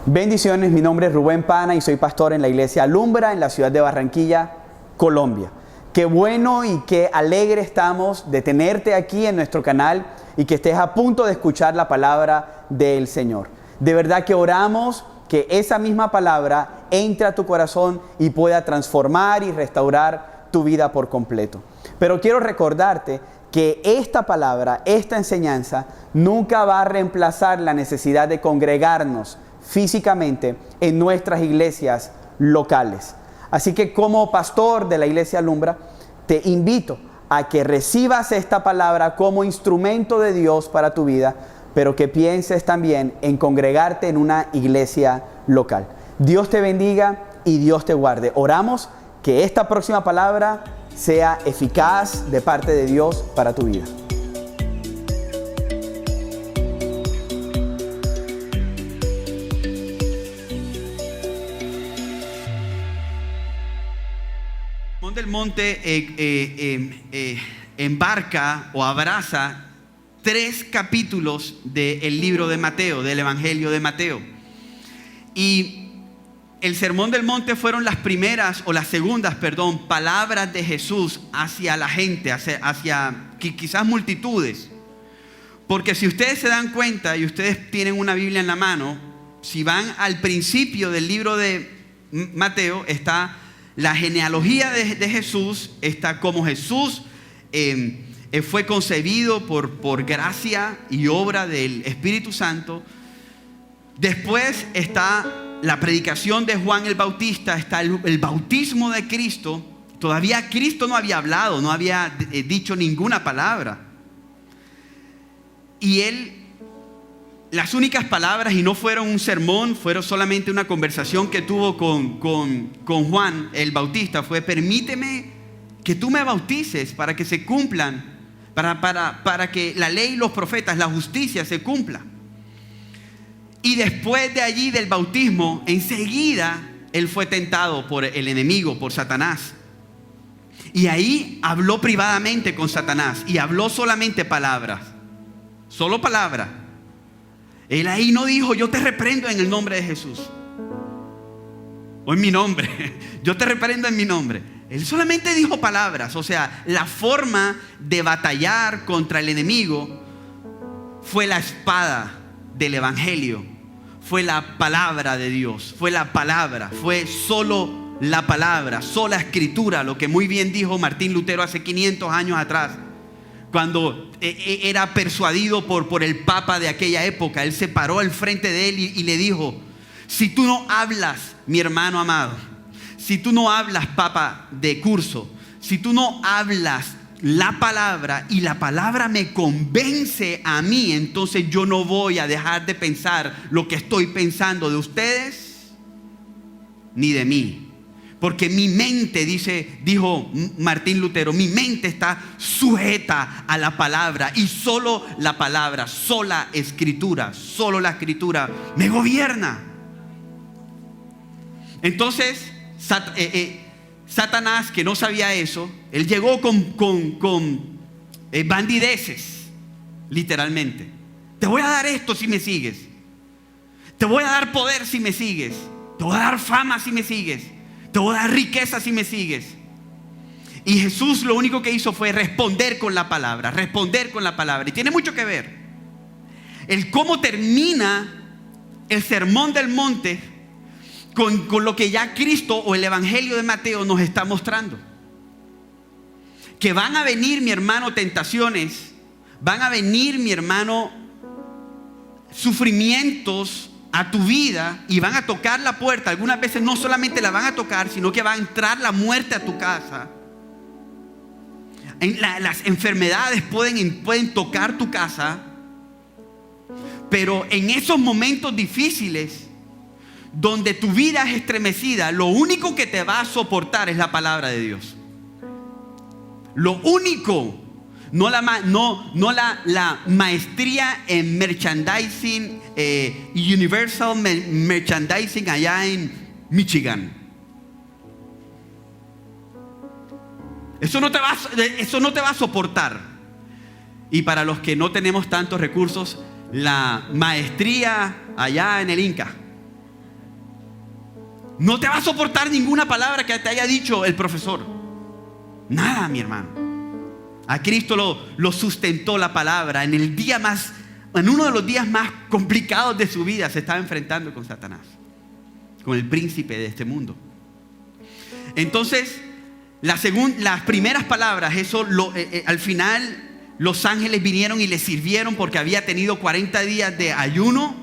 Bendiciones, mi nombre es Rubén Pana y soy pastor en la iglesia Alumbra en la ciudad de Barranquilla, Colombia. Qué bueno y qué alegre estamos de tenerte aquí en nuestro canal y que estés a punto de escuchar la palabra del Señor. De verdad que oramos que esa misma palabra entre a tu corazón y pueda transformar y restaurar tu vida por completo. Pero quiero recordarte que esta palabra, esta enseñanza, nunca va a reemplazar la necesidad de congregarnos físicamente en nuestras iglesias locales. Así que como pastor de la iglesia Alumbra, te invito a que recibas esta palabra como instrumento de Dios para tu vida, pero que pienses también en congregarte en una iglesia local. Dios te bendiga y Dios te guarde. Oramos que esta próxima palabra sea eficaz de parte de Dios para tu vida. Sermón del Monte embarca o abraza 3 capítulos del libro de Mateo, del Evangelio de Mateo. Y el Sermón del Monte fueron las primeras o las segundas, palabras de Jesús hacia la gente, hacia quizás multitudes. Porque si ustedes se dan cuenta y ustedes tienen una Biblia en la mano, si van al principio del libro de Mateo, está la genealogía de Jesús, está cómo Jesús fue concebido por gracia y obra del Espíritu Santo. Después está la predicación de Juan el Bautista, está el bautismo de Cristo. Todavía Cristo no había hablado, no había dicho ninguna palabra. Y las únicas palabras, y no fueron un sermón, fueron solamente una conversación que tuvo con Juan el Bautista, fue: permíteme que tú me bautices para que se cumplan, para que la ley y los profetas, la justicia se cumpla. Y después de allí del bautismo, enseguida él fue tentado por el enemigo, por Satanás. Y ahí habló privadamente con Satanás y habló solamente palabras, solo palabras. Él ahí no dijo: yo te reprendo en el nombre de Jesús, o en mi nombre, yo te reprendo en mi nombre. Él solamente dijo palabras. O sea, la forma de batallar contra el enemigo fue la espada del Evangelio, fue la palabra de Dios, fue la palabra, fue solo la palabra, sola escritura, lo que muy bien dijo Martín Lutero hace 500 años atrás, cuando era persuadido por el Papa de aquella época. Él se paró al frente de él y le dijo: si tú no hablas, mi hermano amado, si tú no hablas, Papa de curso, si tú no hablas la palabra y la palabra me convence a mí, entonces yo no voy a dejar de pensar lo que estoy pensando de ustedes ni de mí. Porque mi mente, dijo Martín Lutero, mi mente está sujeta a la palabra, y solo la palabra, sola escritura, solo la escritura me gobierna. Entonces Satanás, que no sabía eso, él llegó con bandideces, literalmente. Te voy a dar esto si me sigues, te voy a dar poder si me sigues, te voy a dar fama si me sigues, te voy a dar riqueza si me sigues. Y Jesús lo único que hizo fue responder con la palabra. Y tiene mucho que ver el cómo termina el Sermón del Monte con lo que ya Cristo o el Evangelio de Mateo nos está mostrando. Que van a venir, mi hermano, tentaciones, van a venir, mi hermano, sufrimientos a tu vida, y van a tocar la puerta. Algunas veces no solamente la van a tocar, sino que va a entrar la muerte a tu casa. Las enfermedades pueden tocar tu casa. Pero en esos momentos difíciles, donde tu vida es estremecida, lo único que te va a soportar es la palabra de Dios. Lo único. No la maestría en merchandising, Universal Merchandising allá en Michigan. Eso no te va a soportar. Y para los que no tenemos tantos recursos, la maestría allá en el Inca. No te va a soportar ninguna palabra que te haya dicho el profesor. Nada, mi hermano. A Cristo lo sustentó la palabra. En uno de los días más complicados de su vida se estaba enfrentando con Satanás, con el príncipe de este mundo. Entonces, las primeras palabras, al final los ángeles vinieron y le sirvieron porque había tenido 40 días de ayuno.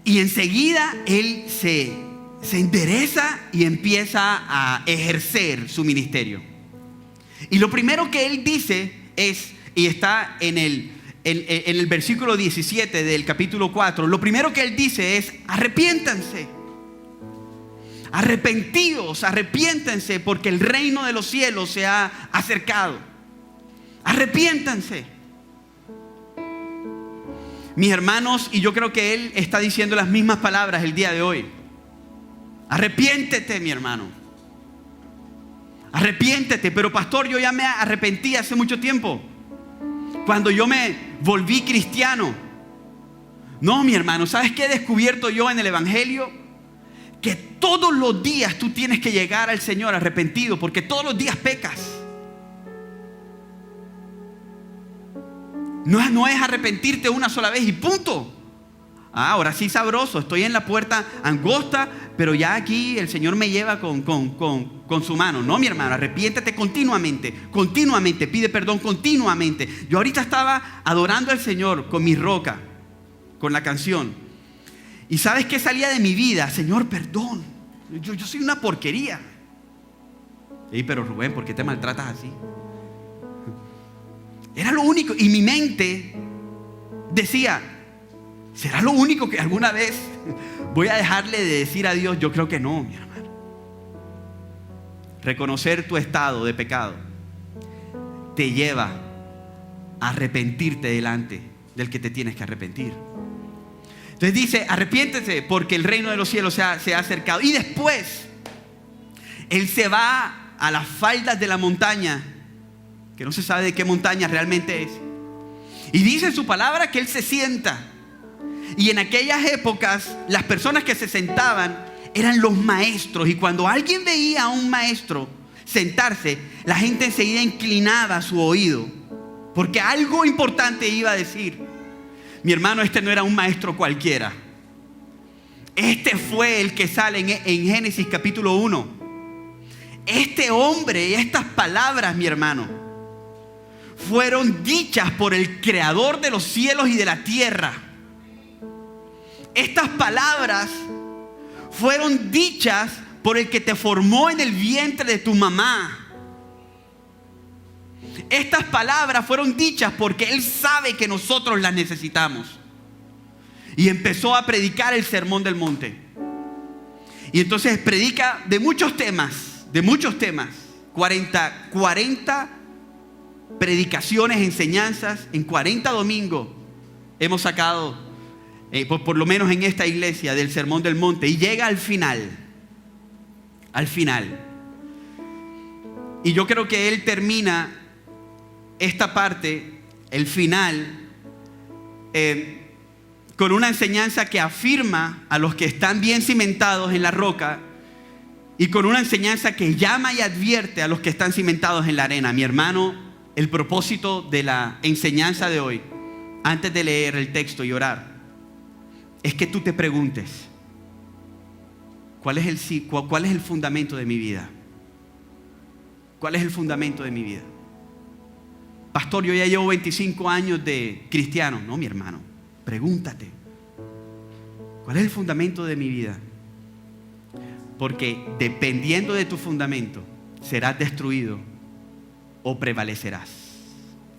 Y enseguida él se endereza y empieza a ejercer su ministerio. Y lo primero que él dice es, y está en el versículo 17 del capítulo 4, lo primero que él dice es: arrepiéntanse. Arrepentidos, arrepiéntanse, porque el reino de los cielos se ha acercado. Arrepiéntanse. Mis hermanos, y yo creo que él está diciendo las mismas palabras el día de hoy. Arrepiéntete, mi hermano. Arrepiéntete. Pero pastor, yo ya me arrepentí hace mucho tiempo, cuando yo me volví cristiano. No, mi hermano, ¿sabes qué he descubierto yo en el evangelio? Que todos los días tú tienes que llegar al Señor arrepentido, porque todos los días pecas. No es arrepentirte una sola vez y punto. Ahora sí, sabroso, estoy en la puerta angosta, pero ya aquí el Señor me lleva con su mano. No, mi hermano, arrepiéntete continuamente, pide perdón continuamente. Yo ahorita estaba adorando al Señor con mi roca, con la canción. ¿Y sabes qué salía de mi vida? Señor, perdón, yo soy una porquería. Sí, pero Rubén, ¿por qué te maltratas así? Era lo único. Y mi mente decía: ¿será lo único que alguna vez voy a dejarle de decir a Dios? Yo creo que no, mi hermano. Reconocer tu estado de pecado te lleva a arrepentirte delante del que te tienes que arrepentir. Entonces dice: arrepiéntese, porque el reino de los cielos se ha acercado. Y después él se va a las faldas de la montaña, que no se sabe de qué montaña realmente es. Y dice en su palabra que él se sienta. Y en aquellas épocas las personas que se sentaban eran los maestros. Y cuando alguien veía a un maestro sentarse, la gente enseguida inclinaba su oído, porque algo importante iba a decir. Mi hermano, este no era un maestro cualquiera. Este fue el que sale en Génesis capítulo 1. Este hombre y estas palabras, mi hermano, fueron dichas por el creador de los cielos y de la tierra. Estas palabras fueron dichas por el que te formó en el vientre de tu mamá. Estas palabras fueron dichas porque Él sabe que nosotros las necesitamos. Y empezó a predicar el sermón del monte. Y entonces predica de muchos temas. 40 predicaciones, enseñanzas. En 40 domingos hemos sacado, por lo menos en esta iglesia, del sermón del monte. Y llega al final. Y yo creo que Él termina esta parte, el final, con una enseñanza que afirma a los que están bien cimentados en la roca, y con una enseñanza que llama y advierte a los que están cimentados en la arena. Mi hermano, el propósito de la enseñanza de hoy, antes de leer el texto y orar, es que tú te preguntes: ¿cuál es el fundamento de mi vida? ¿Cuál es el fundamento de mi vida? Pastor, yo ya llevo 25 años de cristiano. No, mi hermano, pregúntate: ¿cuál es el fundamento de mi vida? Porque dependiendo de tu fundamento, serás destruido o prevalecerás.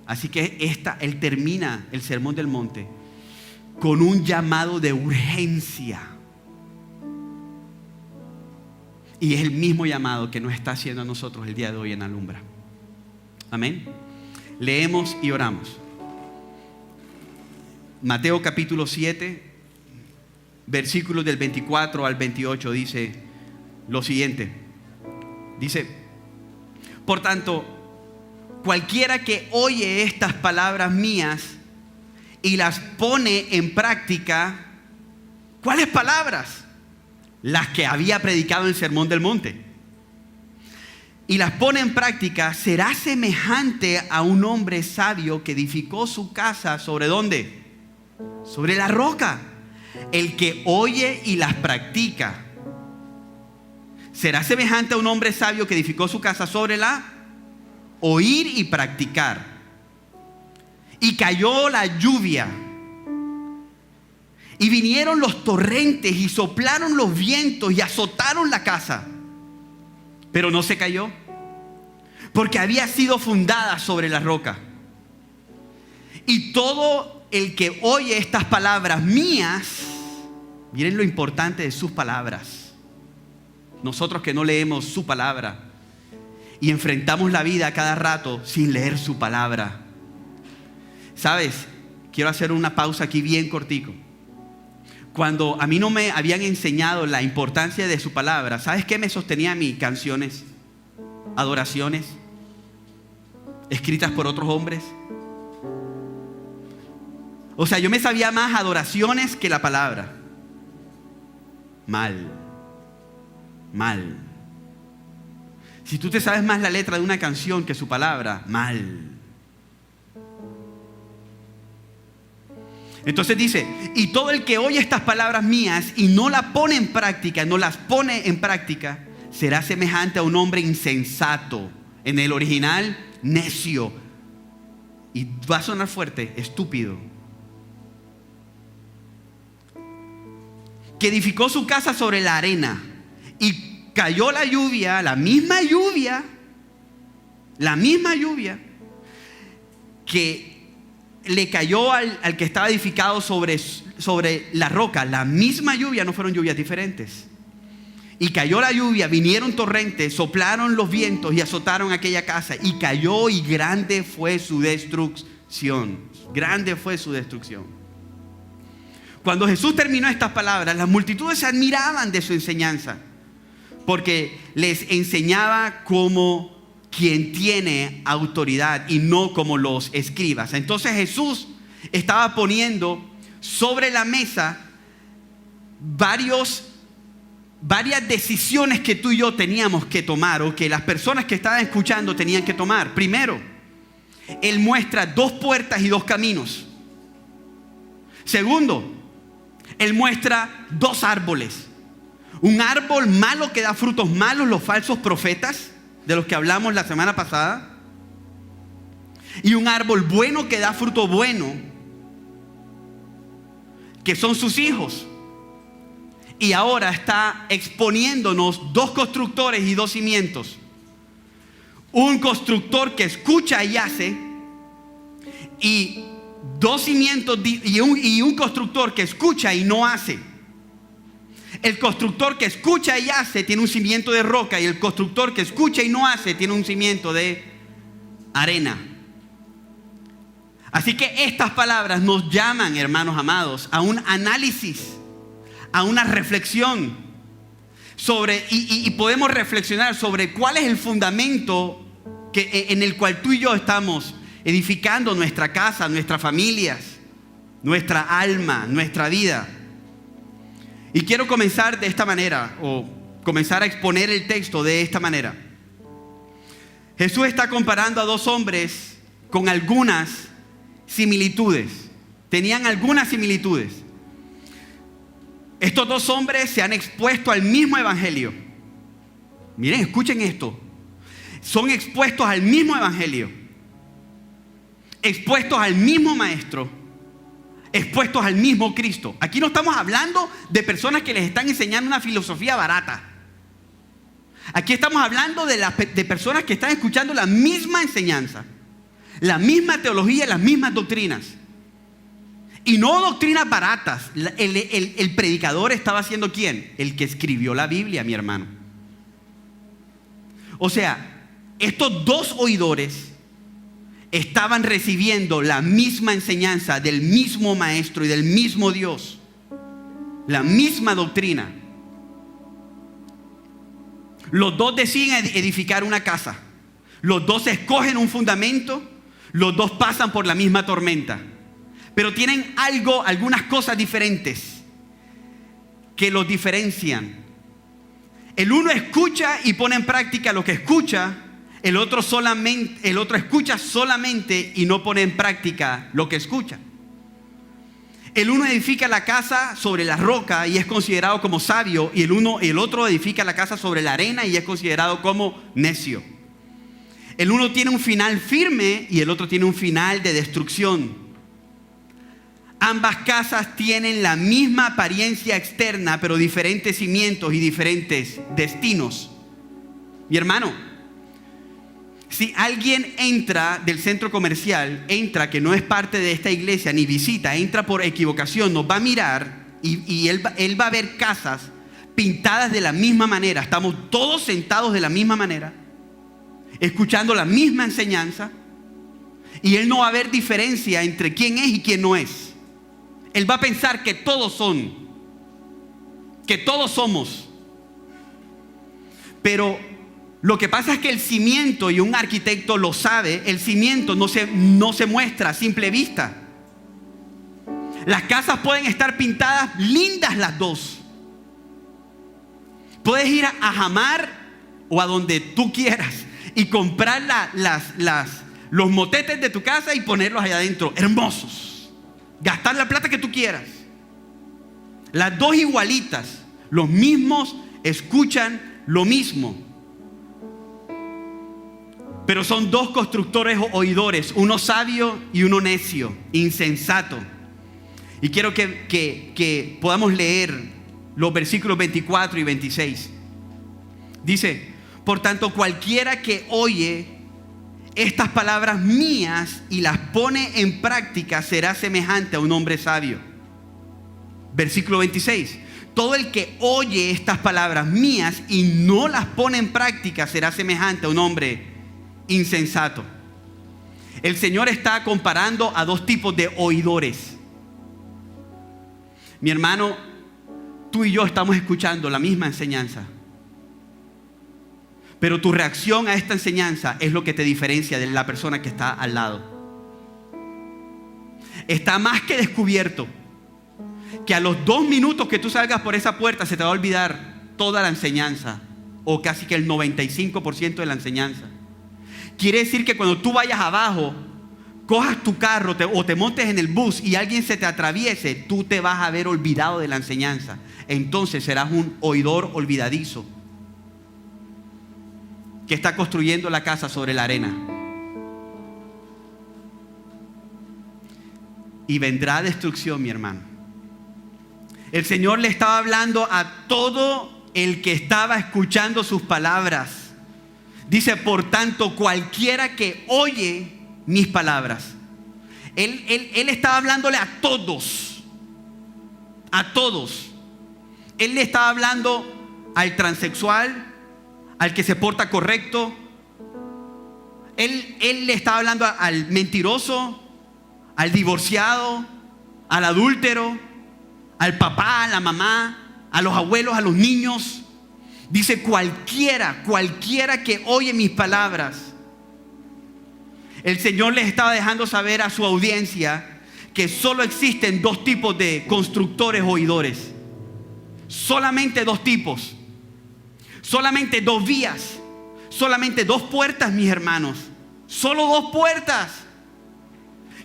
Así que él termina el sermón del monte con un llamado de urgencia. Y es el mismo llamado que nos está haciendo a nosotros el día de hoy en Alumbra. Amén. Leemos y oramos. Mateo capítulo 7, versículos del 24 al 28 dice lo siguiente. Dice: por tanto, cualquiera que oye estas palabras mías y las pone en práctica. ¿Cuáles palabras? las que había predicado en el Sermón del Monte, y las pone en práctica, será semejante a un hombre sabio que edificó su casa ¿sobre dónde? Sobre la roca. El que oye y las practica será semejante a un hombre sabio que edificó su casa sobre la oír y practicar. Y cayó la lluvia, y vinieron los torrentes, y soplaron los vientos, y azotaron la casa. Pero no se cayó, porque había sido fundada sobre la roca. Y todo el que oye estas palabras mías, miren lo importante de sus palabras. Nosotros que no leemos su palabra y enfrentamos la vida a cada rato sin leer su palabra. ¿Sabes? Quiero hacer una pausa aquí bien cortico. Cuando a mí no me habían enseñado la importancia de su palabra, ¿sabes qué me sostenía a mí? Canciones, adoraciones, escritas por otros hombres. O sea, yo me sabía más adoraciones que la palabra. Mal. Si tú te sabes más la letra de una canción que su palabra, mal. Entonces dice, y todo el que oye estas palabras mías y no las pone en práctica, será semejante a un hombre insensato. En el original, necio. Y va a sonar fuerte, estúpido. Que edificó su casa sobre la arena. Y cayó la lluvia, la misma lluvia, que le cayó al que estaba edificado sobre la roca. La misma lluvia, no fueron lluvias diferentes. Y cayó la lluvia, vinieron torrentes, soplaron los vientos y azotaron aquella casa. Y cayó, y grande fue su destrucción. Grande fue su destrucción. Cuando Jesús terminó estas palabras, las multitudes se admiraban de su enseñanza, porque les enseñaba como quien tiene autoridad y no como los escribas. Entonces Jesús estaba poniendo sobre la mesa varias decisiones que tú y yo teníamos que tomar, o que las personas que estaban escuchando tenían que tomar. Primero, Él muestra 2 puertas y 2 caminos. Segundo, Él muestra 2 árboles. Un árbol malo que da frutos malos, los falsos profetas, de los que hablamos la semana pasada. Y un árbol bueno que da fruto bueno, que son sus hijos. Y ahora está exponiéndonos 2 constructores y 2 cimientos. Un constructor que escucha y hace, y 2 cimientos y un constructor que escucha y no hace. El constructor que escucha y hace tiene un cimiento de roca, y el constructor que escucha y no hace tiene un cimiento de arena. Así que estas palabras nos llaman, hermanos amados, a un análisis, a una reflexión sobre, y podemos reflexionar sobre cuál es el fundamento en el cual tú y yo estamos edificando nuestra casa, nuestras familias, nuestra alma, nuestra vida. Y quiero comenzar de esta manera, o comenzar a exponer el texto de esta manera. Jesús está comparando a 2 hombres con algunas similitudes. Tenían algunas similitudes. Estos 2 hombres se han expuesto al mismo evangelio. Miren, escuchen esto. Son expuestos al mismo evangelio, expuestos al mismo maestro, expuestos al mismo Cristo. Aquí no estamos hablando de personas que les están enseñando una filosofía barata. Aquí estamos hablando de personas que están escuchando la misma enseñanza, la misma teología, las mismas doctrinas. Y no doctrinas baratas. El predicador estaba siendo ¿quién? El que escribió la Biblia, mi hermano. O sea, estos 2 oidores estaban recibiendo la misma enseñanza del mismo maestro y del mismo Dios, la misma doctrina. Los 2 deciden edificar una casa, los 2 escogen un fundamento, los 2 pasan por la misma tormenta, pero tienen algunas cosas diferentes que los diferencian. El uno escucha y pone en práctica lo que escucha. El otro escucha solamente y no pone en práctica lo que escucha. El uno edifica la casa sobre la roca y es considerado como sabio, y el otro edifica la casa sobre la arena y es considerado como necio. El uno tiene un final firme y el otro tiene un final de destrucción. Ambas casas tienen la misma apariencia externa, pero diferentes cimientos y diferentes destinos. Mi hermano, si alguien entra del centro comercial, que no es parte de esta iglesia ni visita, entra por equivocación, nos va a mirar y él va a ver casas pintadas de la misma manera. Estamos todos sentados de la misma manera, escuchando la misma enseñanza, y él no va a ver diferencia entre quién es y quién no es. Él va a pensar que todos somos. Pero lo que pasa es que el cimiento, y un arquitecto lo sabe, el cimiento no se muestra a simple vista. Las casas pueden estar pintadas lindas las dos. Puedes ir a Jamar o a donde tú quieras y comprar los motetes de tu casa y ponerlos allá adentro, hermosos. Gastar la plata que tú quieras. Las dos igualitas, los mismos escuchan lo mismo. Pero son dos constructores oidores, uno sabio y uno necio, insensato. Y quiero que podamos leer los versículos 24 y 26. Dice: por tanto, cualquiera que oye estas palabras mías y las pone en práctica será semejante a un hombre sabio. Versículo 26. Todo el que oye estas palabras mías y no las pone en práctica será semejante a un hombre insensato. El Señor está comparando a dos tipos de oidores. Mi hermano, tú y yo estamos escuchando la misma enseñanza, pero tu reacción a esta enseñanza es lo que te diferencia de la persona que está al lado. Está más que descubierto que a los 2 minutos que tú salgas por esa puerta se te va a olvidar toda la enseñanza, o casi que el 95% de la enseñanza. Quiere decir que cuando tú vayas abajo, cojas tu carro o te montes en el bus y alguien se te atraviese, tú te vas a haber olvidado de la enseñanza. Entonces serás un oidor olvidadizo que está construyendo la casa sobre la arena. Y vendrá destrucción, mi hermano. El Señor le estaba hablando a todo el que estaba escuchando sus palabras. Dice: por tanto, cualquiera que oye mis palabras. Él estaba hablándole a todos. A todos. Él le estaba hablando al transexual, al que se porta correcto. Él le estaba hablando al mentiroso, al divorciado, al adúltero, al papá, a la mamá, a los abuelos, a los niños. Dice: cualquiera que oye mis palabras. El Señor les estaba dejando saber a su audiencia que solo existen 2 tipos de constructores oidores. Solamente 2 tipos. Solamente 2 vías. Solamente 2 puertas, mis hermanos. Solo 2 puertas.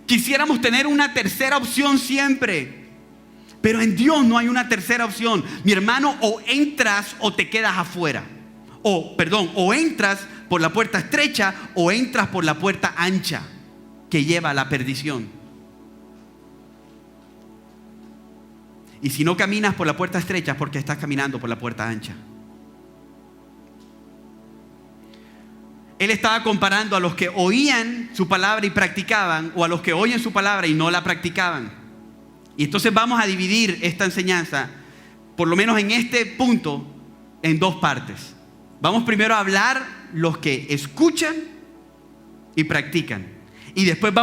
Quisiéramos tener una tercera opción siempre. Pero en Dios no hay una tercera opción. Mi hermano, o entras o te quedas afuera. O entras por la puerta estrecha o entras por la puerta ancha que lleva a la perdición. Y si no caminas por la puerta estrecha es porque estás caminando por la puerta ancha. Él estaba comparando a los que oían su palabra y practicaban, o a los que oyen su palabra y no la practicaban. Y entonces vamos a dividir esta enseñanza, por lo menos en este punto, en 2 partes. Vamos primero a hablar los que escuchan y practican. Y después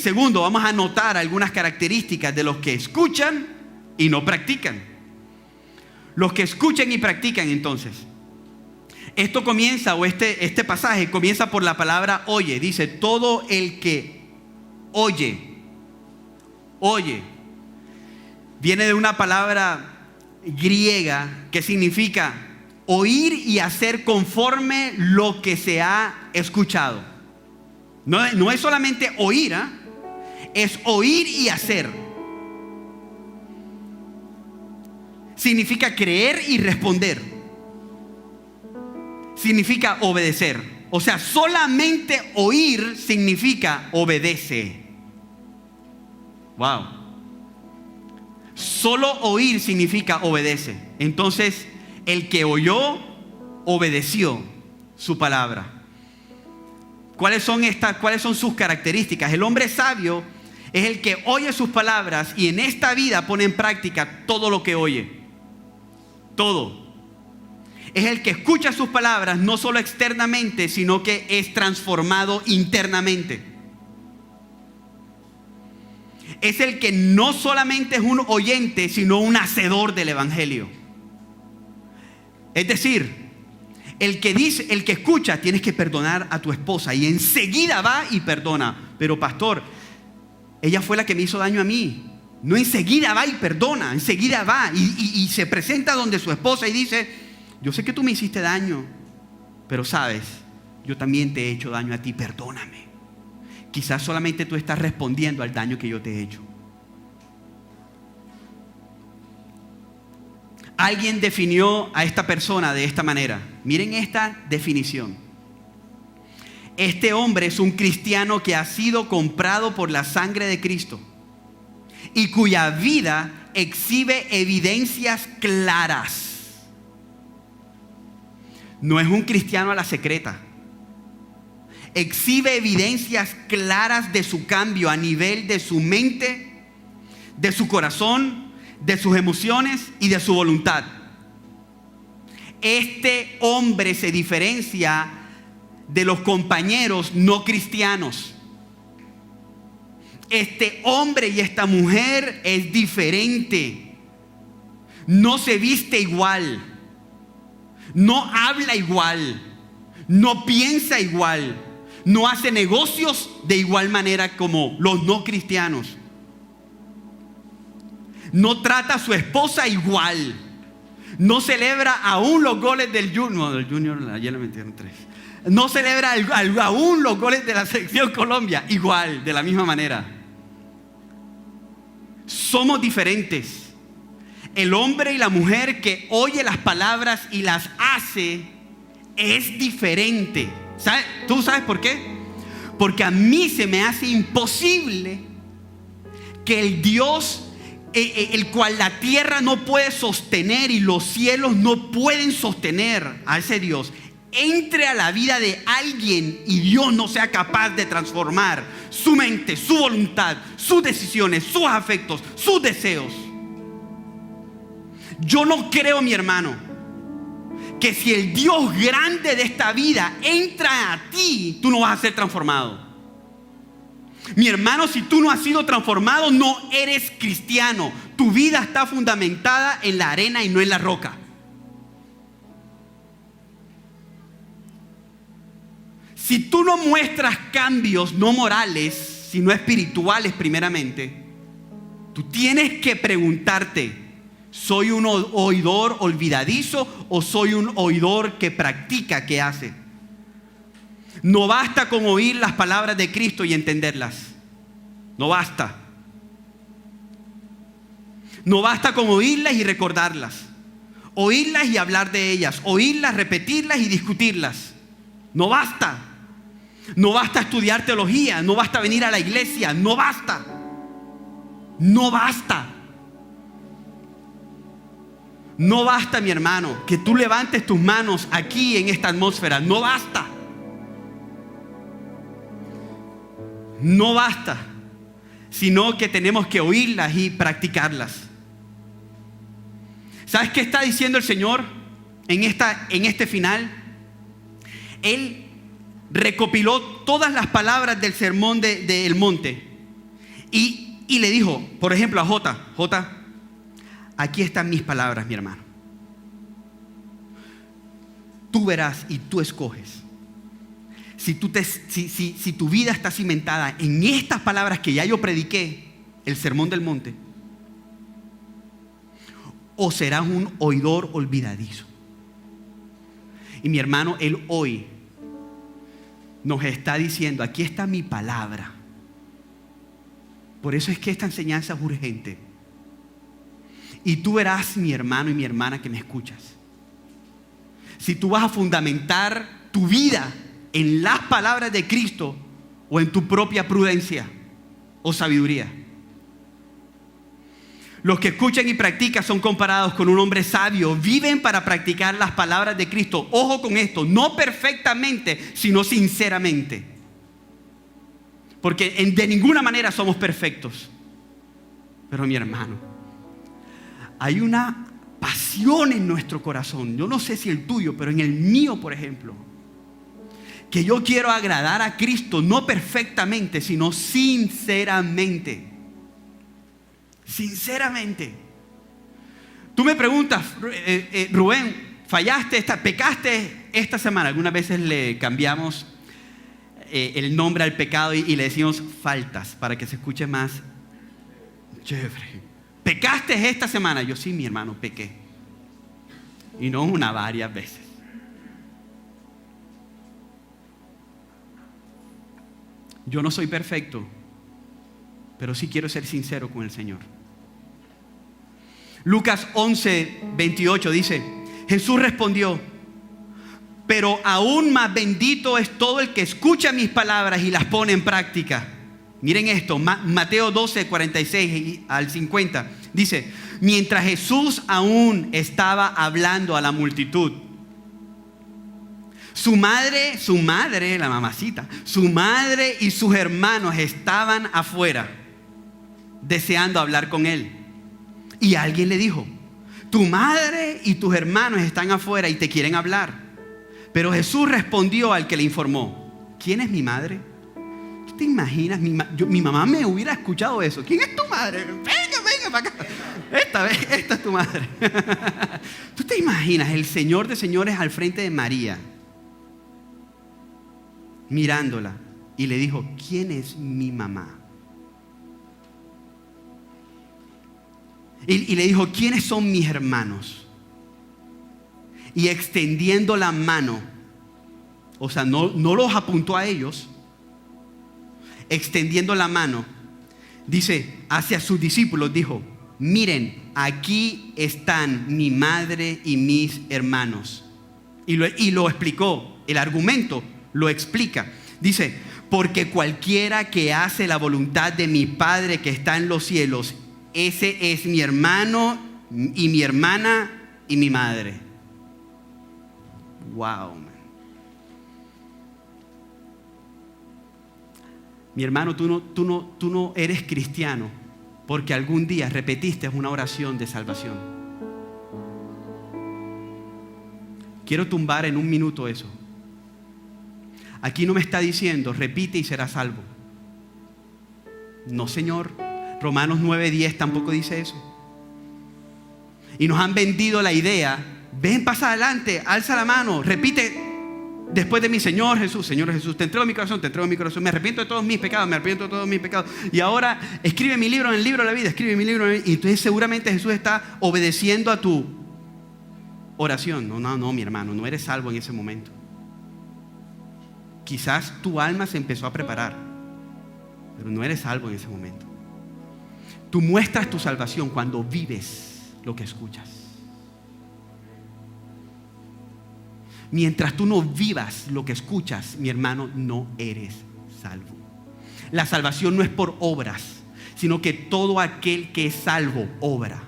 segundo, vamos a anotar algunas características de los que escuchan y no practican. Los que escuchan y practican, entonces. Esto comienza, o este pasaje comienza por la palabra oye. Dice: todo el que oye. Viene de una palabra griega que significa oír y hacer conforme lo que se ha escuchado. No es solamente oír, es oír y hacer. Significa creer y responder. Significa obedecer. O sea, solamente oír significa obedece. Wow. Solo oír significa obedece. Entonces, el que oyó, obedeció su palabra. ¿Cuáles son sus características? El hombre sabio es el que oye sus palabras y en esta vida pone en práctica todo lo que oye. Todo. Es el que escucha sus palabras no solo externamente, sino que es transformado internamente. Es el que no solamente es un oyente, sino un hacedor del evangelio. Es decir, el que escucha, tienes que perdonar a tu esposa, y enseguida va y perdona. Pero pastor, ella fue la que me hizo daño a mí. No, enseguida va y perdona, enseguida va y se presenta donde su esposa y dice: yo sé que tú me hiciste daño, pero sabes, yo también te he hecho daño a ti, perdóname. Quizás solamente tú estás respondiendo al daño que yo te he hecho. Alguien definió a esta persona de esta manera. Miren esta definición. Este hombre es un cristiano que ha sido comprado por la sangre de Cristo y cuya vida exhibe evidencias claras. No es un cristiano a la secreta. Exhibe evidencias claras de su cambio a nivel de su mente, de su corazón, de sus emociones y de su voluntad. Este hombre se diferencia de los compañeros no cristianos. Este hombre y esta mujer es diferente. No se viste igual. No habla igual. No piensa igual. No hace negocios de igual manera como los no cristianos. No trata a su esposa igual. No celebra aún los goles del Junior. Ayer le metieron 3. No celebra aún los goles de la selección Colombia igual, de la misma manera. Somos diferentes. El hombre y la mujer que oye las palabras y las hace es diferente. ¿Tú sabes por qué? Porque a mí se me hace imposible que el Dios el cual la tierra no puede sostener y los cielos no pueden sostener, a ese Dios, entre a la vida de alguien y Dios no sea capaz de transformar su mente, su voluntad, sus decisiones, sus afectos, sus deseos. Yo no creo, mi hermano, que si el Dios grande de esta vida entra a ti, tú no vas a ser transformado. Mi hermano, si tú no has sido transformado, no eres cristiano. Tu vida está fundamentada en la arena y no en la roca. Si tú no muestras cambios no morales, sino espirituales primeramente, tú tienes que preguntarte: ¿soy un oidor olvidadizo o soy un oidor que practica, que hace? No basta con oír las palabras de Cristo y entenderlas. No basta. No basta con oírlas y recordarlas. Oírlas y hablar de ellas. Oírlas, repetirlas y discutirlas. No basta. No basta estudiar teología. No basta venir a la iglesia. No basta. No basta. No basta, mi hermano, que tú levantes tus manos aquí en esta atmósfera. No basta. No basta, sino que tenemos que oírlas y practicarlas. ¿Sabes qué está diciendo el Señor en este final? Él recopiló todas las palabras del sermón del monte y le dijo, por ejemplo, a Jota, aquí están mis palabras, mi hermano. Tú verás y tú escoges. Si tu vida está cimentada en estas palabras que ya yo prediqué, el sermón del monte, o serás un oidor olvidadizo. Y mi hermano, Él hoy nos está diciendo, aquí está mi palabra. Por eso es que esta enseñanza es urgente. Y tú verás, mi hermano y mi hermana que me escuchas, si tú vas a fundamentar tu vida en las palabras de Cristo o en tu propia prudencia o sabiduría. Los que escuchan y practican son comparados con un hombre sabio. Viven para practicar las palabras de Cristo. Ojo con esto, no perfectamente, sino sinceramente. Porque de ninguna manera somos perfectos. Pero mi hermano, hay una pasión en nuestro corazón. Yo no sé si el tuyo, pero en el mío, por ejemplo, que yo quiero agradar a Cristo, no perfectamente, sino sinceramente. Sinceramente. Tú me preguntas, Rubén, pecaste esta semana. Algunas veces le cambiamos el nombre al pecado y le decimos faltas para que se escuche más chévere. ¿Pecaste esta semana? Yo sí, mi hermano, pequé. Y no una, varias veces. Yo no soy perfecto, pero sí quiero ser sincero con el Señor. Lucas 11:28 dice, Jesús respondió, pero aún más bendito es todo el que escucha mis palabras y las pone en práctica. Miren esto, Mateo 12:46 al 50, dice, mientras Jesús aún estaba hablando a la multitud, su madre, la mamacita, su madre y sus hermanos estaban afuera deseando hablar con él. Y alguien le dijo, tu madre y tus hermanos están afuera y te quieren hablar. Pero Jesús respondió al que le informó, ¿quién es mi madre? ¿Tú te imaginas? Mi mamá me hubiera escuchado eso. ¿Quién es tu madre? Venga para acá. Esta es tu madre. ¿Tú te imaginas el Señor de señores al frente de María, mirándola, y le dijo, ¿quién es mi mamá? Y le dijo, ¿quiénes son mis hermanos? Y extendiendo la mano, o sea, no los apuntó a ellos, extendiendo la mano, dice, hacia sus discípulos, dijo, miren, aquí están mi madre y mis hermanos. Y lo explicó, el argumento lo explica. Dice, porque cualquiera que hace la voluntad de mi Padre que está en los cielos, ese es mi hermano y mi hermana y mi madre. Wow, man. Mi hermano, tú no eres cristiano porque algún día repetiste una oración de salvación. Quiero tumbar en un minuto eso. Aquí no me está diciendo, repite y serás salvo. No, Señor. Romanos 9:10 tampoco dice eso. Y nos han vendido la idea, ven, pasa adelante, alza la mano, repite después de mí, Señor Jesús, te entrego mi corazón, me arrepiento de todos mis pecados, y ahora escribe mi libro en el libro de la vida, y entonces seguramente Jesús está obedeciendo a tu oración. No, mi hermano, no eres salvo en ese momento. Quizás tu alma se empezó a preparar, pero no eres salvo en ese momento. Tú muestras tu salvación cuando vives lo que escuchas. Mientras tú no vivas lo que escuchas, mi hermano, no eres salvo. La salvación no es por obras, sino que todo aquel que es salvo obra.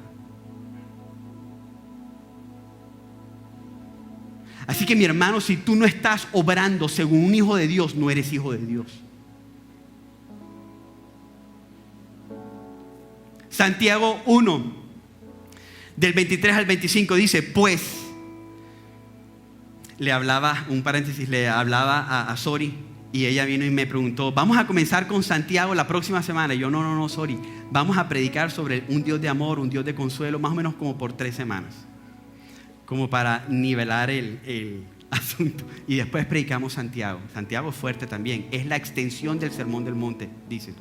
Así que mi hermano, si tú no estás obrando según un hijo de Dios, no eres hijo de Dios. Santiago 1, del 23 al 25 dice, pues, le hablaba a Sori, y ella vino y me preguntó, vamos a comenzar con Santiago la próxima semana. Y yo, no, Sori, vamos a predicar sobre un Dios de amor, un Dios de consuelo, más o menos como por 3 semanas, como para nivelar el asunto. Y después predicamos Santiago. Santiago es fuerte también, es la extensión del Sermón del Monte, dice.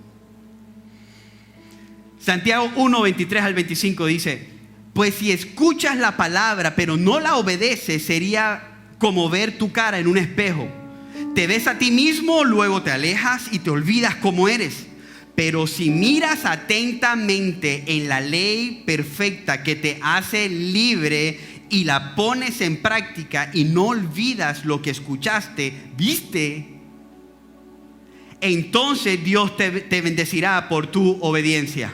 Santiago 1, 23 al 25 dice, Pues si escuchas la palabra pero no la obedeces, sería como ver tu cara en un espejo. Te ves a ti mismo, luego te alejas y te olvidas cómo eres. Pero si miras atentamente en la ley perfecta que te hace libre y la pones en práctica y no olvidas lo que escuchaste, viste, entonces Dios te bendecirá por tu obediencia.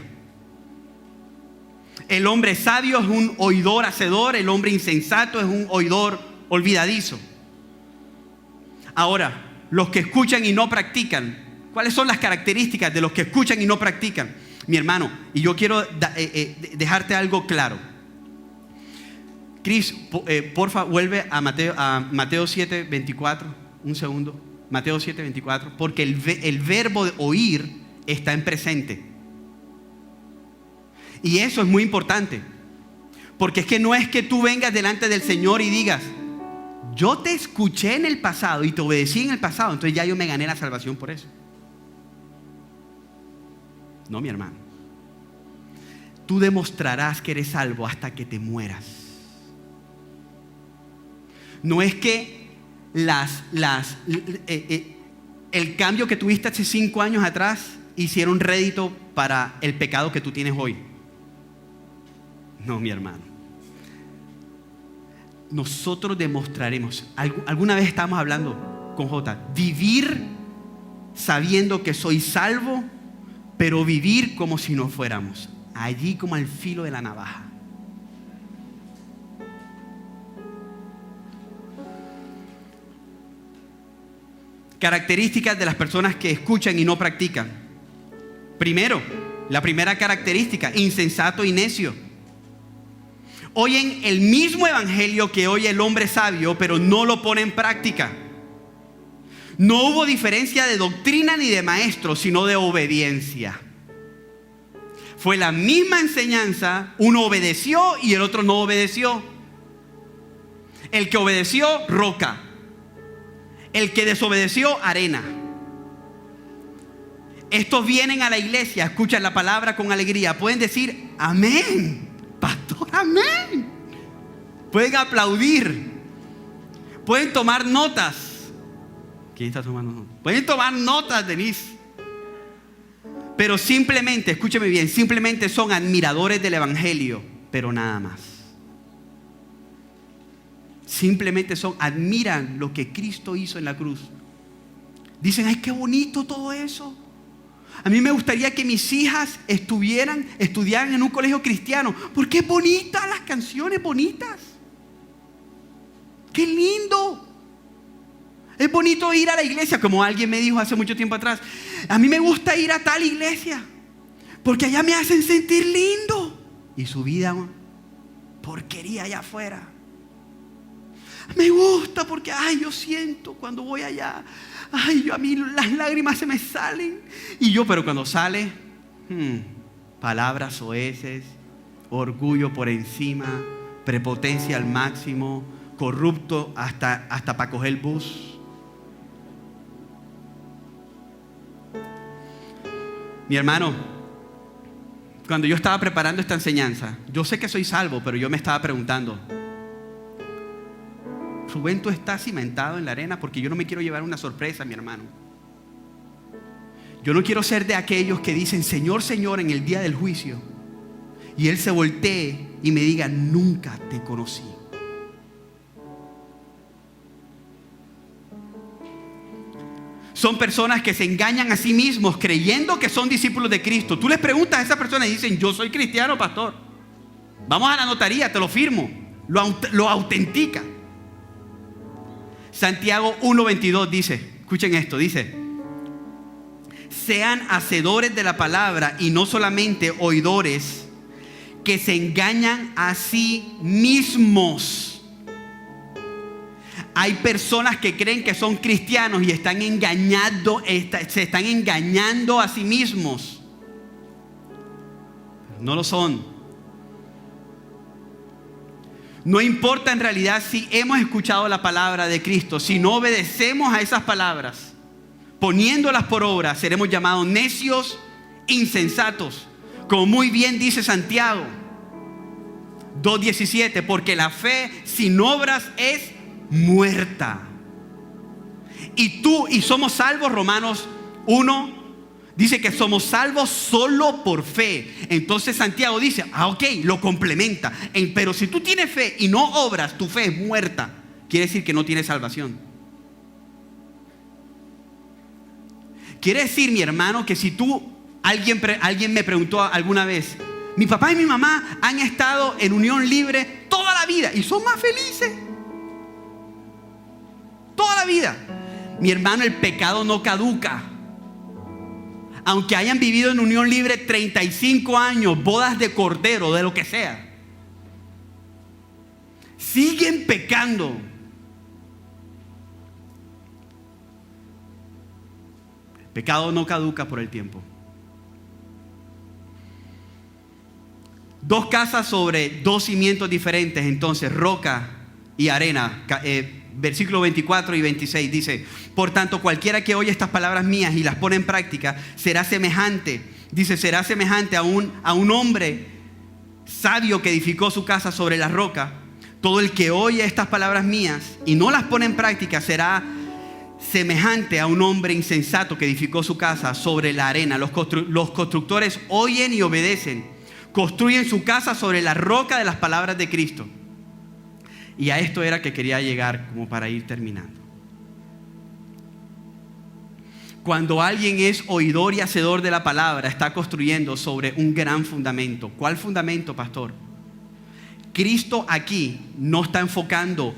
El hombre sabio es un oidor hacedor, el hombre insensato es un oidor olvidadizo. Ahora, los que escuchan y no practican, ¿cuáles son las características de los que escuchan y no practican? Mi hermano, y yo quiero dejarte algo claro. Cris, porfa, vuelve a Mateo 7:24, un segundo. Mateo 7:24, porque el verbo de oír está en presente. Y eso es muy importante, porque es que no es que tú vengas delante del Señor y digas, yo te escuché en el pasado y te obedecí en el pasado, entonces ya yo me gané la salvación por eso. No, mi hermano. Tú demostrarás que eres salvo hasta que te mueras. No es que el cambio que tuviste hace 5 años atrás hicieron rédito para el pecado que tú tienes hoy. No, mi hermano. Nosotros demostraremos. Alguna vez estábamos hablando con Jota. Vivir sabiendo que soy salvo, pero vivir como si no fuéramos. Allí como al filo de la navaja. Características de las personas que escuchan y no practican. Primero, la primera característica, insensato y necio. Oyen el mismo evangelio que oye el hombre sabio, pero no lo pone en práctica. No hubo diferencia de doctrina ni de maestro, sino de obediencia. Fue la misma enseñanza, uno obedeció y el otro no obedeció. El que obedeció, roca. El que desobedeció, arena. Estos vienen a la iglesia, escuchan la palabra con alegría. Pueden decir, amén, pastor, amén. Pueden aplaudir. Pueden tomar notas. ¿Quién está tomando notas? Pueden tomar notas, Denise. Pero simplemente, escúcheme bien, simplemente son admiradores del evangelio, pero nada más. Simplemente admiran lo que Cristo hizo en la cruz. Dicen, ay, qué bonito todo eso. A mí me gustaría que mis hijas estudiaran en un colegio cristiano, porque es bonita, las canciones bonitas. ¡Qué lindo! Es bonito ir a la iglesia, como alguien me dijo hace mucho tiempo atrás. A mí me gusta ir a tal iglesia, porque allá me hacen sentir lindo. Y su vida, porquería allá afuera. Me gusta porque, ay, yo siento cuando voy allá, ay, a mí las lágrimas se me salen. Y yo, pero cuando sale, palabras soeces, orgullo por encima, prepotencia al máximo, corrupto hasta para coger el bus. Mi hermano, cuando yo estaba preparando esta enseñanza, yo sé que soy salvo, pero yo me estaba preguntando, Rubén, tú estás cimentado en la arena, porque yo no me quiero llevar una sorpresa, mi hermano. Yo no quiero ser de aquellos que dicen, Señor, Señor, en el día del juicio, y Él se voltee y me diga, nunca te conocí. Son personas que se engañan a sí mismos creyendo que son discípulos de Cristo. Tú les preguntas a esa persona y dicen, yo soy cristiano, pastor. Vamos a la notaría, te lo firmo. Lo autentica. Santiago 1:22 dice, escuchen esto, dice, sean hacedores de la palabra y no solamente oidores, que se engañan a sí mismos. Hay personas que creen que son cristianos y se están engañando a sí mismos. No lo son. No importa en realidad si hemos escuchado la palabra de Cristo, si no obedecemos a esas palabras, poniéndolas por obra, seremos llamados necios, insensatos. Como muy bien dice Santiago, 2:17, porque la fe sin obras es muerta. Y somos salvos, Romanos 1 dice que somos salvos solo por fe. Entonces Santiago dice, ok, lo complementa. Pero si tú tienes fe y no obras, tu fe es muerta. Quiere decir que no tienes salvación. Quiere decir, mi hermano, que si alguien me preguntó alguna vez, mi papá y mi mamá han estado en unión libre toda la vida y son más felices. Toda la vida. Mi hermano, el pecado no caduca. Aunque hayan vivido en unión libre 35 años, bodas de cordero, de lo que sea, siguen pecando. El pecado no caduca por el tiempo. 2 casas sobre 2 cimientos diferentes, entonces, roca y arena. Versículo 24 y 26 dice, por tanto, cualquiera que oye estas palabras mías y las pone en práctica, será semejante a un hombre sabio que edificó su casa sobre la roca. Todo el que oye estas palabras mías y no las pone en práctica será semejante a un hombre insensato que edificó su casa sobre la arena. Los constructores oyen y obedecen. Construyen su casa sobre la roca de las palabras de Cristo. Y a esto era que quería llegar, como para ir terminando. Cuando alguien es oidor y hacedor de la palabra, está construyendo sobre un gran fundamento. ¿Cuál fundamento, pastor? Cristo aquí no está enfocando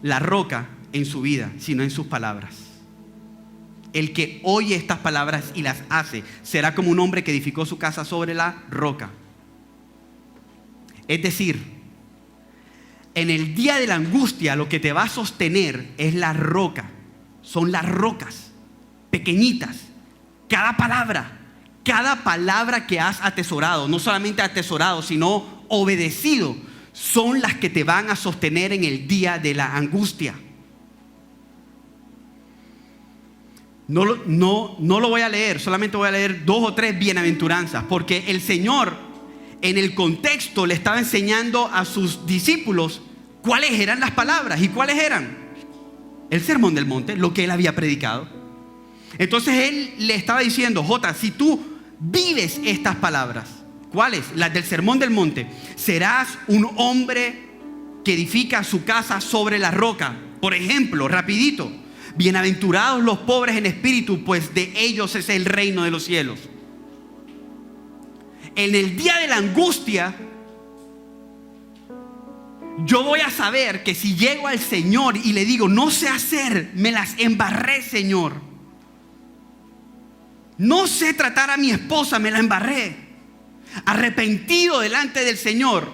la roca en su vida, sino en sus palabras. El que oye estas palabras y las hace será como un hombre que edificó su casa sobre la roca. Es decir, en el día de la angustia lo que te va a sostener es la roca. Son las rocas pequeñitas. Cada palabra que has atesorado, no solamente atesorado, sino obedecido, son las que te van a sostener en el día de la angustia. No lo voy a leer, solamente voy a leer 2 o 3 bienaventuranzas, porque el Señor en el contexto le estaba enseñando a sus discípulos cuáles eran las palabras. ¿Y cuáles eran? El sermón del monte, lo que él había predicado. Entonces él le estaba diciendo, si tú vives estas palabras, ¿cuáles? Las del sermón del monte. Serás un hombre que edifica su casa sobre la roca. Por ejemplo, rapidito, bienaventurados los pobres en espíritu, pues de ellos es el reino de los cielos. En el día de la angustia, yo voy a saber que si llego al Señor y le digo, no sé hacer, me las embarré, Señor. No sé tratar a mi esposa, me la embarré. Arrepentido delante del Señor,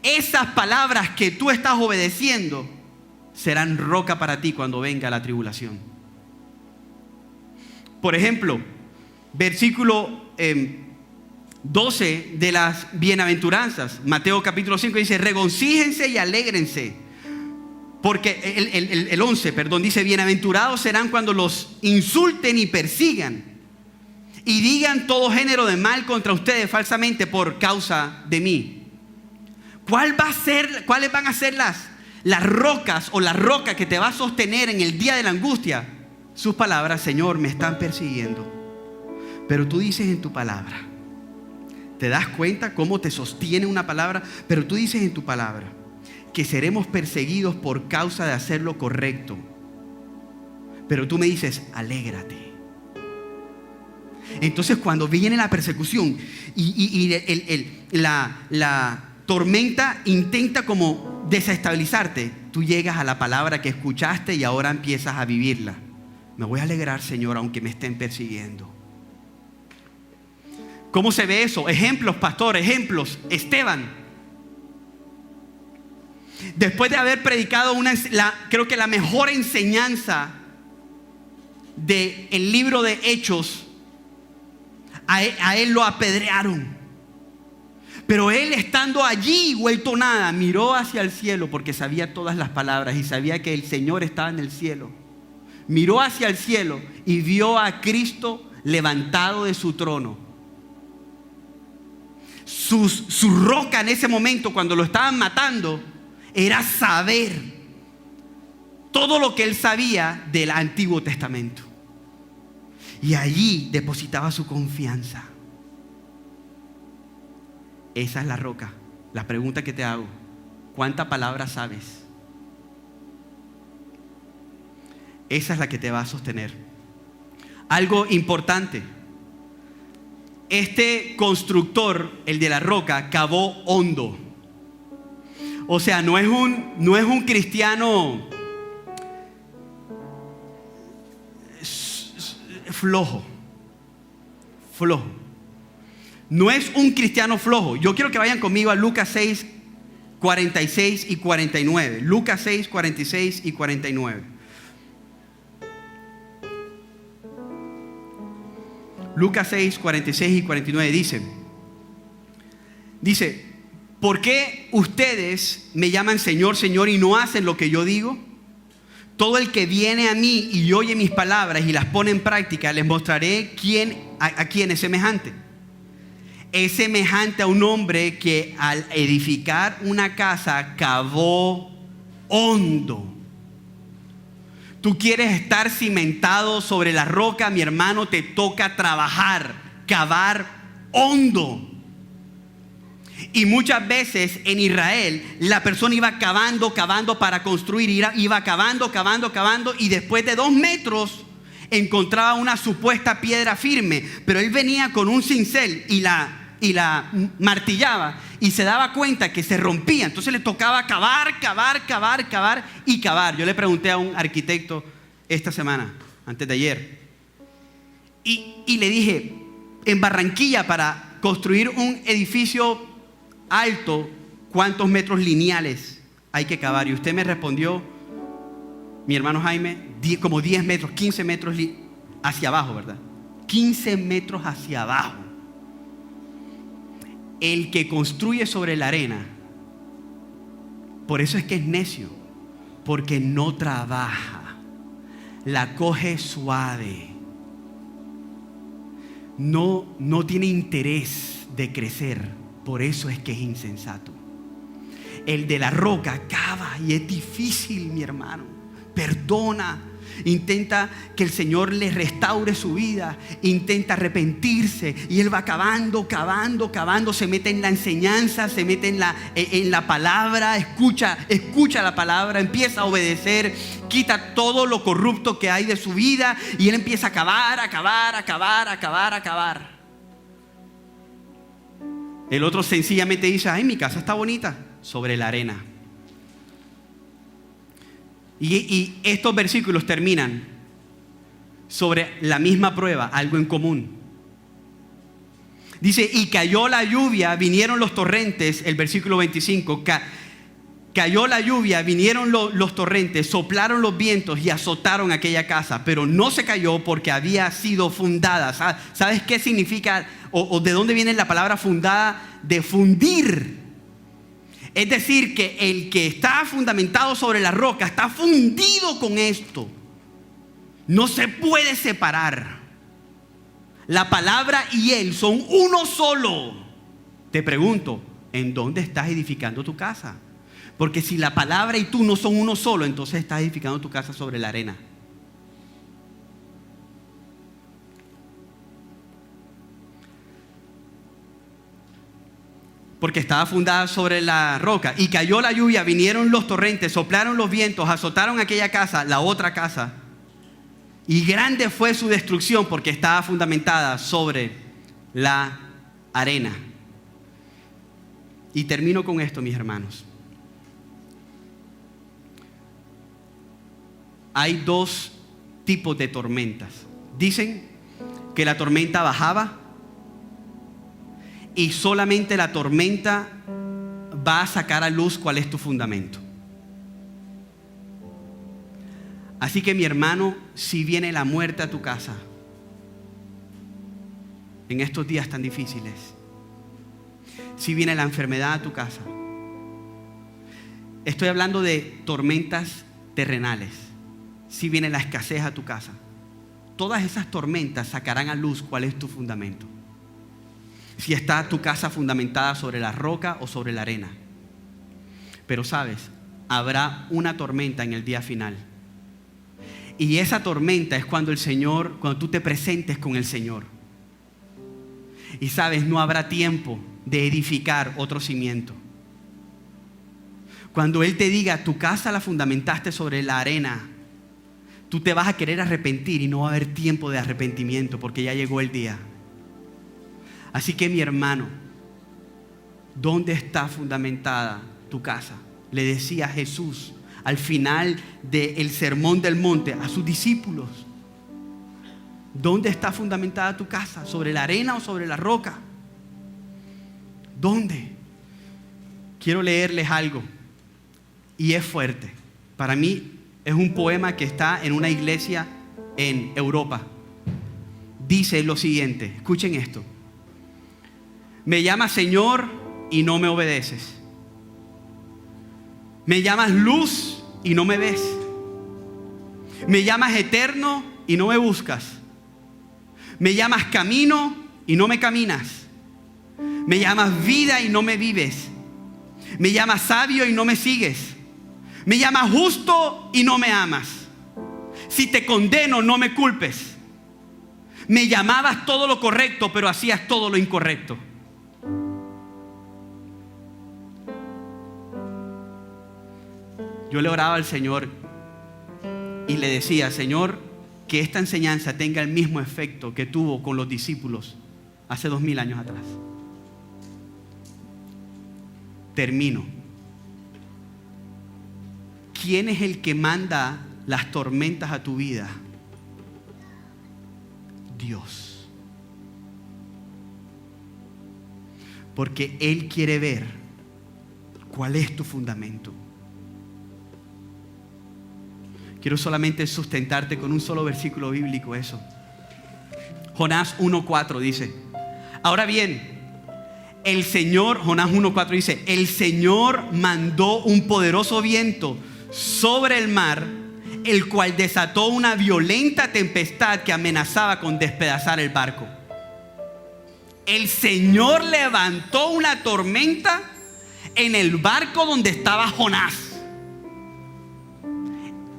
esas palabras que tú estás obedeciendo serán roca para ti cuando venga la tribulación. Por ejemplo, versículo 12 de las bienaventuranzas, Mateo capítulo 5 dice, regocíjense y alégrense, porque el 11, dice, bienaventurados serán cuando los insulten y persigan y digan todo género de mal contra ustedes falsamente por causa de mí. ¿Cuáles van a ser las rocas o la roca que te va a sostener en el día de la angustia? Sus palabras, Señor, me están persiguiendo, pero tú dices en tu palabra. ¿Te das cuenta cómo te sostiene una palabra? Pero tú dices en tu palabra que seremos perseguidos por causa de hacer lo correcto. Pero tú me dices, alégrate. Entonces cuando viene la persecución y la tormenta intenta como desestabilizarte, tú llegas a la palabra que escuchaste y ahora empiezas a vivirla. Me voy a alegrar, Señor, aunque me estén persiguiendo. ¿Cómo se ve eso? Ejemplos, pastor, ejemplos. Esteban, después de haber predicado creo que la mejor enseñanza del libro de Hechos, a él lo apedrearon. Pero él, estando allí vuelto nada, miró hacia el cielo porque sabía todas las palabras y sabía que el Señor estaba en el cielo. Miró hacia el cielo y vio a Cristo levantado de su trono. su roca en ese momento cuando lo estaban matando era saber todo lo que él sabía del Antiguo Testamento. Y allí depositaba su confianza. Esa es la roca. La pregunta que te hago: ¿cuánta palabra sabes? Esa es la que te va a sostener. Algo importante: este constructor, el de la roca, cavó hondo. O sea, no es un cristiano flojo. No es un cristiano flojo. Yo quiero que vayan conmigo a Lucas 6, 46 y 49. Lucas 6, 46 y 49. Lucas 6, 46 y 49 dice: ¿por qué ustedes me llaman Señor, Señor y no hacen lo que yo digo? Todo el que viene a mí y oye mis palabras y las pone en práctica, les mostraré a quién es semejante. Es semejante a un hombre que al edificar una casa cavó hondo. Tú quieres estar cimentado sobre la roca, mi hermano, te toca trabajar, cavar hondo. Y muchas veces en Israel la persona iba cavando para construir, iba cavando y después de 2 metros encontraba una supuesta piedra firme, pero él venía con un cincel y la martillaba y se daba cuenta que se rompía. Entonces le tocaba cavar. Yo le pregunté a un arquitecto esta semana, antes de ayer, y le dije: en Barranquilla, para construir un edificio alto, ¿cuántos metros lineales hay que cavar? Y usted me respondió, mi hermano Jaime, como 10 metros, 15 metros hacia abajo, ¿verdad? 15 metros hacia abajo. El que construye sobre la arena, por eso es que es necio, porque no trabaja, la coge suave, no tiene interés de crecer, por eso es que es insensato. El de la roca cava y es difícil, mi hermano, perdona, intenta que el Señor le restaure su vida, intenta arrepentirse y él va cavando, se mete en la enseñanza, se mete en la palabra, escucha la palabra, empieza a obedecer, quita todo lo corrupto que hay de su vida y él empieza a cavar. El otro sencillamente dice: ay, mi casa está bonita, sobre la arena. Y estos versículos terminan sobre la misma prueba, algo en común. Dice: y cayó la lluvia, vinieron los torrentes, el versículo 25, cayó la lluvia, vinieron los torrentes, soplaron los vientos y azotaron aquella casa, pero no se cayó porque había sido fundada. ¿Sabes qué significa o de dónde viene la palabra fundada? De fundir. Es decir, que el que está fundamentado sobre la roca está fundido con esto. No se puede separar. La palabra y él son uno solo. Te pregunto, ¿en dónde estás edificando tu casa? Porque si la palabra y tú no son uno solo, entonces estás edificando tu casa sobre la arena. Porque estaba fundada sobre la roca. Y cayó la lluvia, vinieron los torrentes, soplaron los vientos, azotaron aquella casa, la otra casa. Y grande fue su destrucción porque estaba fundamentada sobre la arena. Y termino con esto, mis hermanos. Hay 2 tipos de tormentas. Dicen que la tormenta bajaba y solamente la tormenta va a sacar a luz cuál es tu fundamento. Así que, mi hermano, si viene la muerte a tu casa en estos días tan difíciles, si viene la enfermedad a tu casa, estoy hablando de tormentas terrenales, si viene la escasez a tu casa, todas esas tormentas sacarán a luz cuál es tu fundamento. si está tu casa fundamentada sobre la roca o sobre la arena. Pero sabes, habrá una tormenta en el día final. Y esa tormenta es cuando tú te presentes con el Señor. Y sabes, no habrá tiempo de edificar otro cimiento. Cuando Él te diga, tu casa la fundamentaste sobre la arena, tú te vas a querer arrepentir y no va a haber tiempo de arrepentimiento porque ya llegó el día. Así que mi hermano, ¿dónde está fundamentada tu casa? Le decía Jesús al final del Sermón del Monte a sus discípulos. ¿Dónde está fundamentada tu casa? ¿Sobre la arena o sobre la roca? ¿Dónde? Quiero leerles algo y es fuerte. Para mí es un poema que está en una iglesia en Europa. Dice lo siguiente, escuchen esto. Me llamas Señor y no me obedeces. Me llamas luz y no me ves. Me llamas eterno y no me buscas. Me llamas camino y no me caminas. Me llamas vida y no me vives. Me llamas sabio y no me sigues. Me llamas justo y no me amas. Si te condeno, no me culpes. Me llamabas todo lo correcto, pero hacías todo lo incorrecto. Yo le oraba al Señor y le decía, Señor, que esta enseñanza tenga el mismo efecto que tuvo con los discípulos hace 2000 años atrás. Termino. ¿Quién es el que manda las tormentas a tu vida? Dios. Porque Él quiere ver cuál es tu fundamento. Quiero solamente sustentarte con un solo versículo bíblico eso. Jonás 1:4 dice, ahora bien, el Señor, Jonás 1:4 dice, el Señor mandó un poderoso viento sobre el mar, el cual desató una violenta tempestad que amenazaba con despedazar el barco. El Señor levantó una tormenta en el barco donde estaba Jonás.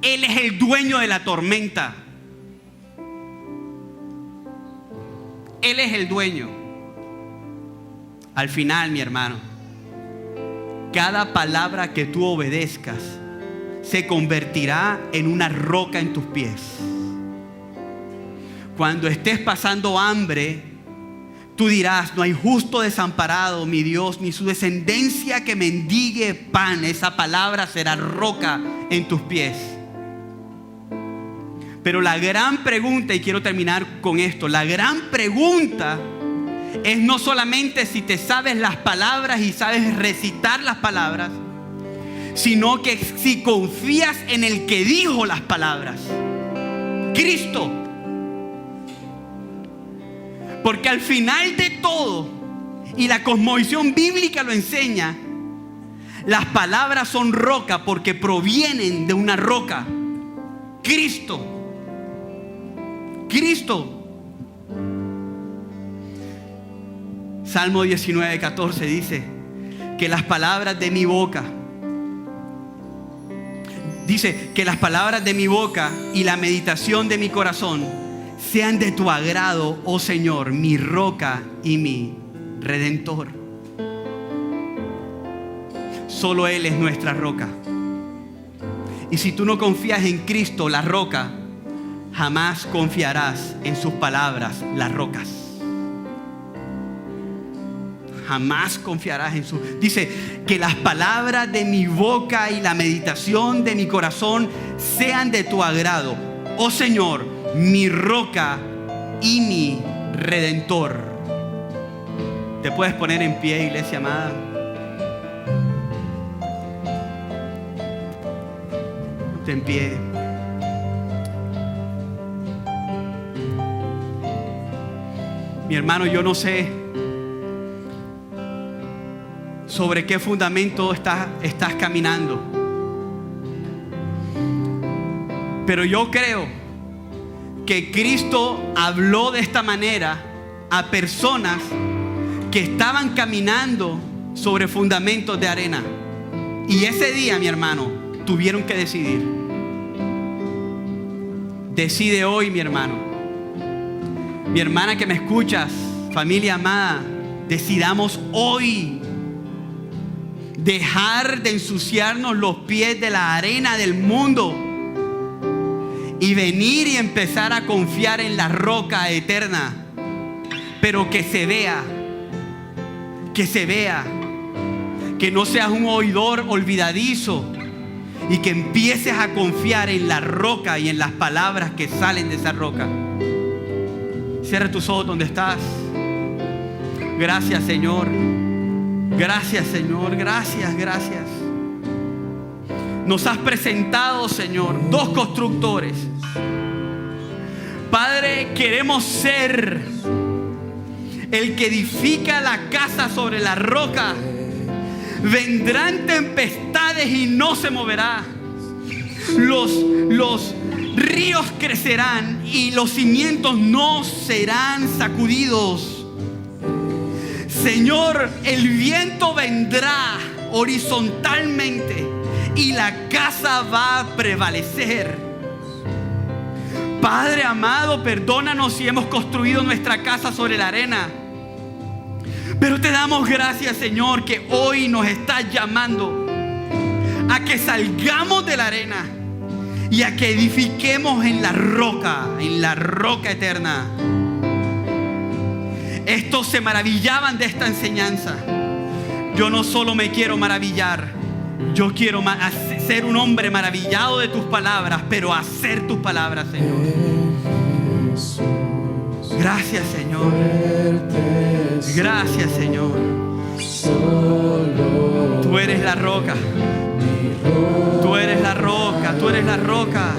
Él es el dueño de la tormenta. Él es el dueño. Al final, mi hermano, cada palabra que tú obedezcas se convertirá en una roca en tus pies. Cuando estés pasando hambre, tú dirás, no hay justo desamparado, mi Dios, ni su descendencia que mendigue pan. Esa palabra será roca en tus pies. Pero la gran pregunta, y quiero terminar con esto, la gran pregunta es no solamente si te sabes las palabras y sabes recitar las palabras, sino que si confías en el que dijo las palabras, Cristo. Porque al final de todo, y la cosmovisión bíblica lo enseña, las palabras son roca porque provienen de una roca, Cristo. Cristo. Salmo 19:14 dice que las palabras de mi boca, y la meditación de mi corazón sean de tu agrado, oh Señor, mi roca y mi redentor. Solo Él es nuestra roca. Y si tú no confías en Cristo, la roca, jamás confiarás en sus palabras, las rocas. Jamás confiarás en sus... Dice que las palabras de mi boca y la meditación de mi corazón sean de tu agrado, oh Señor, mi roca y mi redentor. Te puedes poner en pie, iglesia amada. Ponte en pie. Mi hermano, yo no sé sobre qué fundamento estás caminando, pero yo creo que Cristo habló de esta manera a personas que estaban caminando sobre fundamentos de arena. Y ese día, mi hermano, tuvieron que decidir. Decide hoy, mi hermano. Mi hermana que me escuchas, familia amada, decidamos hoy dejar de ensuciarnos los pies de la arena del mundo y venir y empezar a confiar en la roca eterna. Pero que se vea, que no seas un oidor olvidadizo y que empieces a confiar en la roca y en las palabras que salen de esa roca. Cierra tus ojos donde estás. Gracias, Señor. Gracias, Señor. Gracias. Nos has presentado, Señor, dos constructores. Padre, queremos ser el que edifica la casa sobre la roca. Vendrán tempestades y no se moverá. Los ríos crecerán y los cimientos no serán sacudidos. Señor, el viento vendrá horizontalmente y la casa va a prevalecer. Padre amado, perdónanos si hemos construido nuestra casa sobre la arena. Pero te damos gracias, Señor, que hoy nos estás llamando a que salgamos de la arena y a que edifiquemos en la roca eterna. Estos se maravillaban de esta enseñanza. Yo no solo me quiero maravillar, yo quiero ser un hombre maravillado de tus palabras, pero hacer tus palabras, Señor. Gracias, Señor. Gracias, Señor. Tú eres la roca. Tú eres la roca. Tú eres la roca.